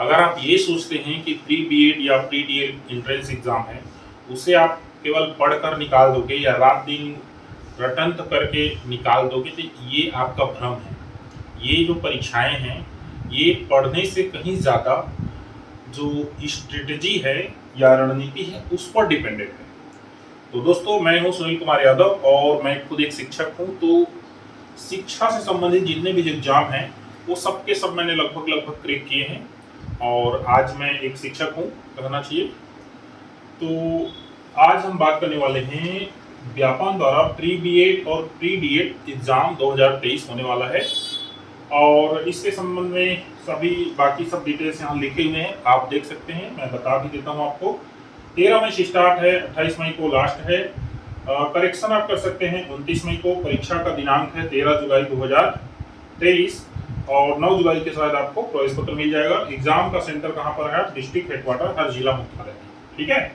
अगर आप ये सोचते हैं कि प्री बीएड या प्री डीएड एंट्रेंस एग्जाम है, उसे आप केवल पढ़कर निकाल दोगे या रात दिन रटंत करके निकाल दोगे, तो ये आपका भ्रम है। ये जो परीक्षाएं हैं, ये पढ़ने से कहीं ज़्यादा जो स्ट्रेटजी है या रणनीति है उस पर डिपेंडेंट है। तो दोस्तों, मैं हूं सुनील कुमार यादव और मैं खुद एक शिक्षक हूं। तो शिक्षा से संबंधित जितने भी एग्जाम हैं वो सब के सब मैंने लगभग क्रैक किए हैं और आज मैं एक शिक्षक हूं, कहना चाहिए। तो आज हम बात करने वाले हैं व्यापम द्वारा प्री बीएड और प्री डीएड एग्जाम 2023 होने वाला है और इसके संबंध में सभी बाकी सब डिटेल्स यहाँ लिखे हुए हैं, आप देख सकते हैं। मैं बता भी देता हूँ आपको। 13 मई से स्टार्ट है, 28 मई को लास्ट है। करेक्शन आप कर सकते हैं 29 मई को। परीक्षा का दिनांक है 13 जुलाई 2023 और 9 जुलाई के शायद आपको प्रवेश पत्र मिल जाएगा। एग्जाम का सेंटर कहाँ पर है? डिस्ट्रिक्ट हेडक्वार्टर हर जिला मुख्यालय में। ठीक है।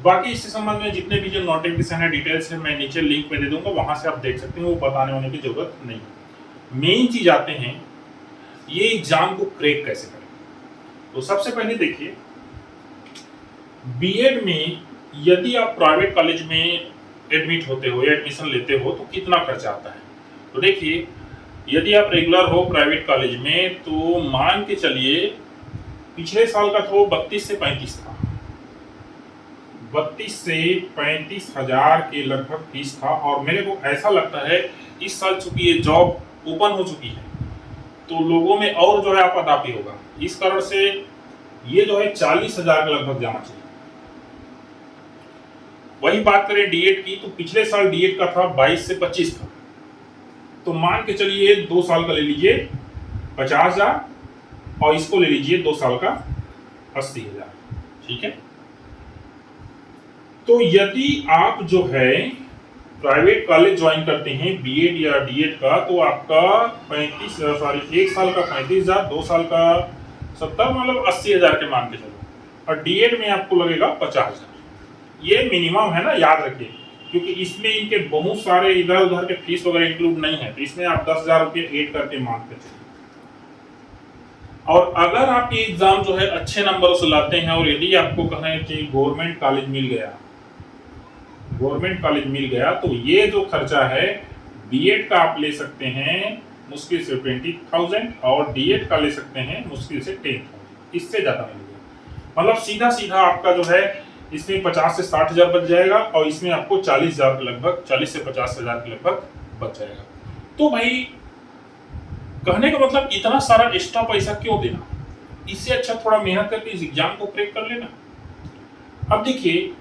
बाकी इससे संबंध में जितने भी जो नोटिफिकेशन है, डिटेल्स है, मैं नीचे लिंक में दे दूंगा, वहां से आप देख सकते हैं। वो बताने होने की जरूरत नहीं। मेन चीज आते हैं ये एग्जाम को क्रैक कैसे करें। तो सबसे पहले देखिए, बीएड में यदि आप प्राइवेट कॉलेज में एडमिट होते हो या एडमिशन लेते हो तो कितना खर्चा आता है। तो देखिए, यदि आप रेगुलर हो प्राइवेट कॉलेज में तो मान के चलिए पिछले साल का तो 32 से 35 था। 32 से 35 हजार के लगभग फीस था और मेरे को ऐसा लगता है इस साल चूंकि ये जॉब ओपन हो चुकी है तो लोगों में और जो है आपादापी होगा। इस कारण से ये जो है 40 हजार के लगभग जाना चाहिए। वही बात करें डीएड की तो पिछले साल डीएड का था 22 से 25 था। तो मान के चलिए 2 साल का ले लीजिए 50,000 और इसको ले लीजिए 2 साल का 80,000। ठीक है। तो यदि आप जो है प्राइवेट कॉलेज ज्वाइन करते हैं बीएड या डीएड का तो आपका 1 साल का 35,000, 2 साल का 70, मतलब 80,000 के मान के चलो। और डीएड में आपको लगेगा 50,000। ये मिनिमम है ना, याद रखिए, क्योंकि इसमें इनके बहुत सारे इधर उधर के फीस वगैरह इंक्लूड नहीं है। तो इसमें आप 10,000 रुपये ऐड करके मान के चलिए। और अगर आप ये एग्जाम जो है अच्छे नंबरों से लाते हैं और यदि आपको कहें कि गवर्नमेंट कॉलेज मिल गया तो ये जो खर्चा है बीएड का आप ले सकते हैं मुश्किल से 20,000 और डीएड का ले सकते हैं मुश्किल से 10,000। इससे ज्यादा नहीं मिलेगा। मतलब सीधा सीधा आपका जो है इसमें 50 से 60,000 बच जाएगा और इसमें आपको 40,000 के लगभग, 40 से 50,000 के लगभग बच जाएगा। तो भाई कहने का मतलब इतना सारा एक्स्ट्रा पैसा क्यों देना? इससे अच्छा थोड़ा मेहनत करके इस एग्जाम को क्रैक कर लेना। अब देखिए,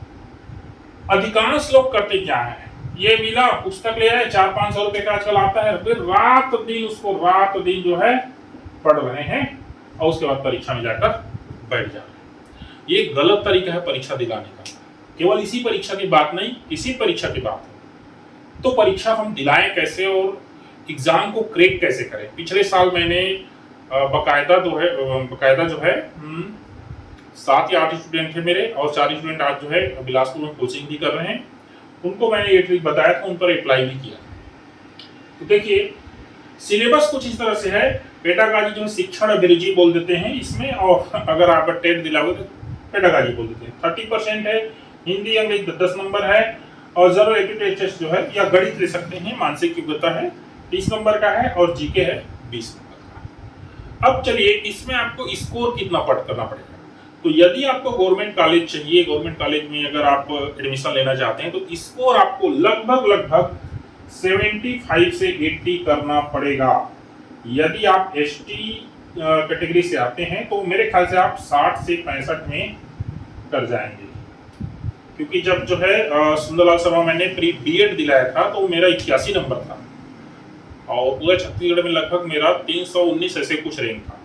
अधिकांश लोग करते क्या है, ये मिला पुस्तक ले आए, 400-500 रुपए का आजकल आता है, फिर रात दिन जो है पढ़ रहे हैं और उसके बाद परीक्षा में जाकर बैठ जा रहे हैं। ये गलत तरीका है परीक्षा दिलाने का। केवल इसी परीक्षा की बात नहीं, किसी परीक्षा की बात है तो परीक्षा हम दिलाएं कैसे और एग्जाम को क्रैक कैसे करें। पिछले साल मैंने बकायदा जो है 7 या 8 स्टूडेंट थे मेरे और 4 स्टूडेंट आज जो है बिलासपुर में कोचिंग भी कर रहे हैं। उनको मैंने ये ट्रिक बताया था, उन पर अप्लाई भी किया। तो देखिए, सिलेबस कुछ इस तरह से है। पेडागॉजी जो शिक्षण अभिरुचि बोल देते हैं इसमें, और अगर आप टेट दिलाओगे तो पेडागॉजी बोल देते हैं। 30% है, हिंदी अंग्रेजी 10 नंबर है और जनरल एप्टीट्यूड टेस्ट जो है या गणित ले सकते हैं, मानसिक योग्यता है 30 नंबर का है और जीके है 20 नंबर का। अब चलिए, इसमें आपको स्कोर कितना करना पड़ेगा। तो यदि आपको गवर्नमेंट कॉलेज चाहिए, गवर्नमेंट कॉलेज में अगर आप एडमिशन लेना चाहते हैं तो स्कोर आपको लगभग 75 से 80 करना पड़ेगा। यदि आप एसटी कैटेगरी से आते हैं तो मेरे ख्याल से आप 60 से 65 में कर जाएंगे। क्योंकि जब जो है सुंदरलाल शर्मा मैंने प्री बीएड दिलाया था तो मेरा 81 नंबर था और पूरे छत्तीसगढ़ में लगभग मेरा 319 ऐसे कुछ रैंक था।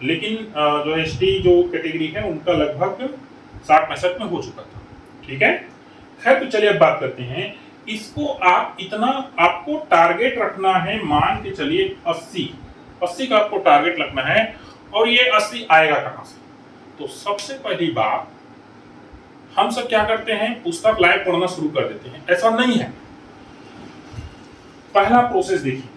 लेकिन जो एसटी जो कैटेगरी है उनका लगभग 60-65 में हो चुका था। ठीक है। खैर, तो चलिए अब बात करते हैं। इसको आप इतना आपको टारगेट रखना है, मान के चलिए 80 का आपको टारगेट रखना है। और ये 80 आएगा कहां से? तो सबसे पहली बात, हम सब क्या करते हैं, पुस्तक लाए पढ़ना शुरू कर देते हैं। ऐसा नहीं है। पहला प्रोसेस देखिए,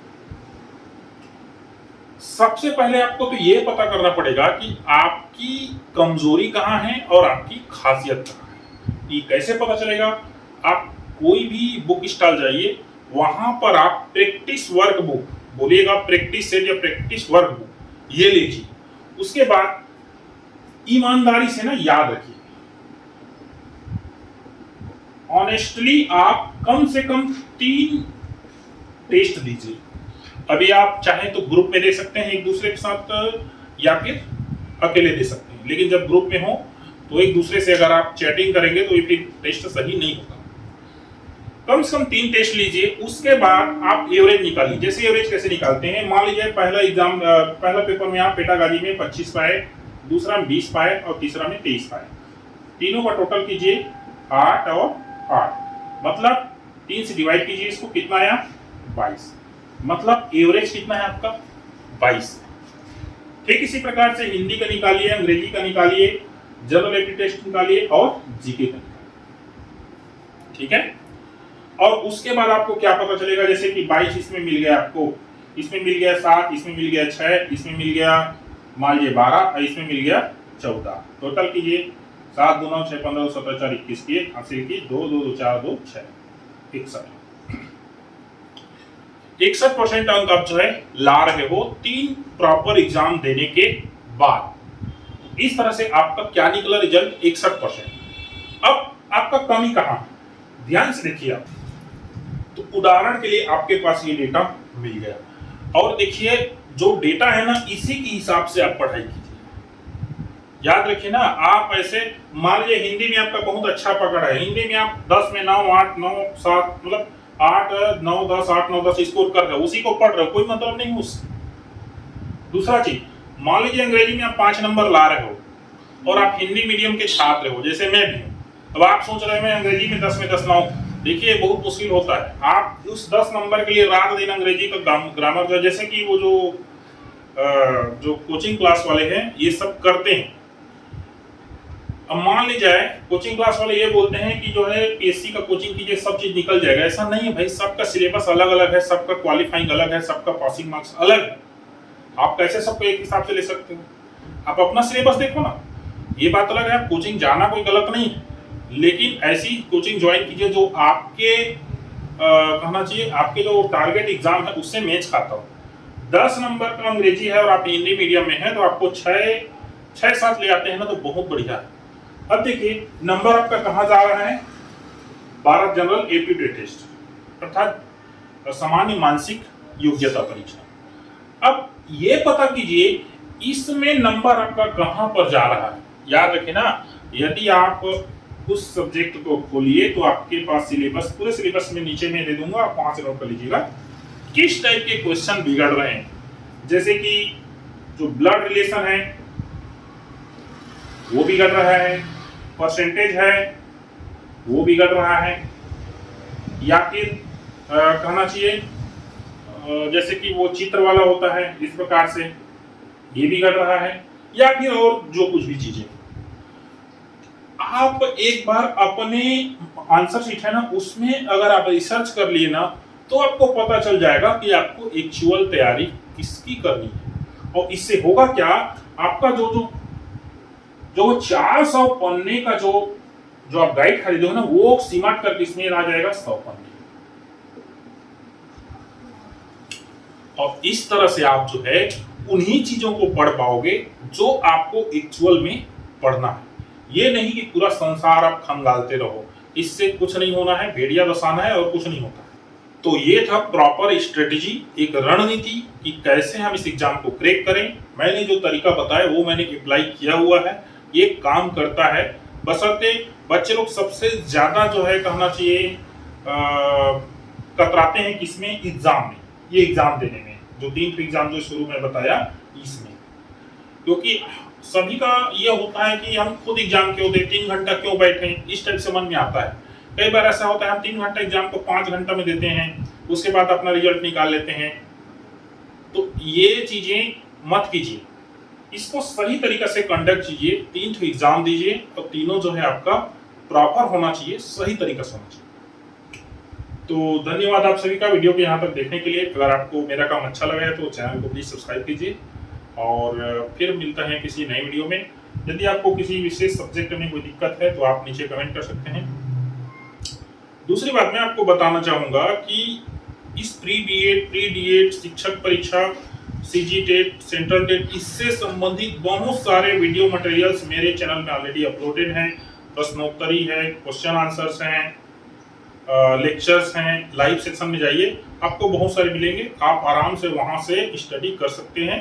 सबसे पहले आपको तो ये पता करना पड़ेगा कि आपकी कमजोरी कहाँ है और आपकी खासियत कहाँ है। ये कैसे पता चलेगा? आप कोई भी बुक स्टॉल जाइए, वहां पर आप प्रैक्टिस वर्क बुक बोलिएगा, प्रैक्टिस सेट या प्रैक्टिस वर्क बुक ये लीजिए। उसके बाद ईमानदारी से ना याद रखिए, ऑनेस्टली आप कम से कम 3 टेस्ट दीजिए। अभी आप चाहें तो ग्रुप में दे सकते हैं एक दूसरे के साथ, या फिर अकेले दे सकते हैं, लेकिन जब ग्रुप में हो तो एक दूसरे से अगर आप चैटिंग करेंगे तो ये फिर टेस्ट सही नहीं होगा। कम से कम 3 टेस्ट लीजिए। उसके बाद आप एवरेज निकालिए। जैसे एवरेज कैसे निकालते हैं, मान लीजिए पहला पेपर में आप पेटागाजी में 25 पाए, दूसरा में 20 पाए और तीसरा में 23 पाए। तीनों का टोटल कीजिए 8 और 8, मतलब 3 से डिवाइड कीजिए इसको, कितना आया 22। मतलब एवरेज कितना है आपका 22। ठीक इसी प्रकार से हिंदी का निकालिए, अंग्रेजी का निकालिए, जनरल एप्टीट्यूड निकालिए और जीके का निकालिए। ठीक है, और उसके बाद आपको क्या पता चलेगा, जैसे कि 22 इसमें मिल गया आपको, इसमें मिल गया 7, इसमें मिल गया 6, इसमें मिल गया मान लीजिए 12 और इसमें मिल गया 14। टोटल कीजिए 7 2 9 6 15 17 4 21 किए, हासिल की 2 2 2 4 2 6 61% अंक आप जो है ला रहे हो 3 प्रॉपर एग्जाम देने के बाद। इस तरह से आपका क्या निकला रिजल्ट 61%। अब आपका कमी कहां है, ध्यान से देखिए आप। तो उदाहरण के लिए आपके पास ये डेटा मिल गया, और देखिए जो डेटा है ना, इसी के हिसाब से आप पढ़ाई कीजिए। याद रखिए ना, आप ऐसे मान लीजिए हिंदी में आपका बहुत अच्छा पकड़ है, हिंदी में आप 10 में 9 8 9 7 मतलब 8 9 10 8 9 10 स्कोर कर रहे हो, उसी को पढ़ रहे हो, कोई मतलब नहीं उससे। दूसरा चीज, मान लीजिए अंग्रेजी में आप 5 नंबर ला रहे हो और आप हिंदी मीडियम के छात्र हो, जैसे मैं भी हूँ। अब आप सोच रहे हैं मैं अंग्रेजी में 10 में 10 लाऊं, देखिए बहुत मुश्किल होता है। आप उस 10 नंबर के लिए रात दिन अंग्रेजी का ग्रामर जो, जैसे कि वो जो कोचिंग क्लास वाले हैं ये सब करते हैं। अब मान ली जाए कोचिंग क्लास वाले ये बोलते हैं कि जो है पीएससी का कोचिंग कीजिए सब चीज निकल जाएगा, ऐसा नहीं है भाई। सबका सिलेबस अलग अलग है, सबका क्वालिफाइंग अलग है, सबका पासिंग मार्क्स अलग है। आप कैसे सबको एक हिसाब से ले सकते हो? आप अपना सिलेबस देखो ना। ये बात अलग है, कोचिंग जाना कोई गलत नहीं है, लेकिन ऐसी कोचिंग ज्वाइन कीजिए जो आपके कहना चाहिए आपके जो टारगेट एग्जाम है उससे मैच खाता हो। 10 नंबर का अंग्रेजी है और आप हिंदी मीडियम में है तो आपको 6-7 ले आते हैं ना, तो बहुत बढ़िया है। अब देखिए नंबर आपका कहाँ जा रहा है, 12 जनरल एप्टीट्यूड टेस्ट अर्थात सामान्य मानसिक योग्यता परीक्षा। अब ये पता कीजिए इसमें नंबर आपका कहां पर जा रहा है। याद रखें ना, यदि आप उस सब्जेक्ट को खोलिए तो आपके पास सिलेबस, पूरे सिलेबस में नीचे में दे दूंगा, आप वहां से नोट कर लीजिएगा किस टाइप के क्वेश्चन बिगड़ रहे हैं। जैसे कि जो ब्लड रिलेशन है वो बिगड़ रहा है, परसेंटेज है वो बिगड़ रहा है, या फिर कहना चाहिए जैसे कि वो चित्र वाला होता है इस प्रकार से ये बिगड़ रहा है, या फिर और जो कुछ भी चीजें। आप एक बार अपने आंसर शीट है ना उसमें अगर आप रिसर्च कर लिए ना तो आपको पता चल जाएगा कि आपको एक्चुअल तैयारी किसकी करनी है। और इससे होगा क्या, आपका जो 400 पन्ने का जो आप गाइड खरीदे हो ना वो सिमट करके इसमें आ जाएगा 100 पन्ने। और इस तरह से आप जो है उन्हीं चीजों को पढ़ पाओगे जो आपको एक्चुअल में पढ़ना है। ये नहीं कि पूरा संसार आप खंगालते रहो, इससे कुछ नहीं होना है, भेड़िया बसाना है और कुछ नहीं होता। तो ये था प्रॉपर स्ट्रेटेजी, एक रणनीति कि कैसे हम इस एग्जाम को क्रैक करें। मैंने जो तरीका बताया वो मैंने अप्लाई किया हुआ है, ये काम करता है। बशर्ते बच्चे लोग सबसे ज्यादा जो है कहना चाहिए कतराते हैं किसमें, एग्जाम में, ये एग्जाम देने में, जो 3 एग्जाम जो शुरू में बताया इसमें। क्योंकि सभी का ये होता है कि हम खुद एग्जाम क्यों दें, 3 घंटा क्यों बैठे, इस टाइप से मन में आता है। कई बार ऐसा होता है हम 3 घंटा एग्जाम को 5 घंटा में देते हैं, उसके बाद अपना रिजल्ट निकाल लेते हैं। तो ये चीजें मत कीजिए, इसको सही तरीके से कंडक्ट कीजिए। 3 एग्जाम दीजिए और तीनों जो है आपका प्रॉपर होना चाहिए, सही तरीके से होना चाहिए। तो धन्यवाद आप सभी का वीडियो को यहाँ तक देखने के लिए। अगर आपको मेरा काम अच्छा लगा है तो चैनल को प्लीज़ सब्सक्राइब कीजिए और फिर मिलता है किसी नए वीडियो में। यदि आपको किसी विशेष सब्जेक्ट में कोई दिक्कत है तो आप नीचे कमेंट कर सकते हैं। दूसरी बात मैं आपको बताना चाहूँगा कि इस प्री डीएड शिक्षक परीक्षा, सीजी टेट, सेंट्रल टेट, इससे संबंधित बहुत सारे वीडियो मटेरियल्स मेरे चैनल में ऑलरेडी अपलोडेड हैं। प्रश्नोत्तरी है, क्वेश्चन आंसर्स हैं, लेक्चर्स हैं। लाइव सेक्शन में जाइए, आपको बहुत सारे मिलेंगे। आप आराम से वहां से स्टडी कर सकते हैं।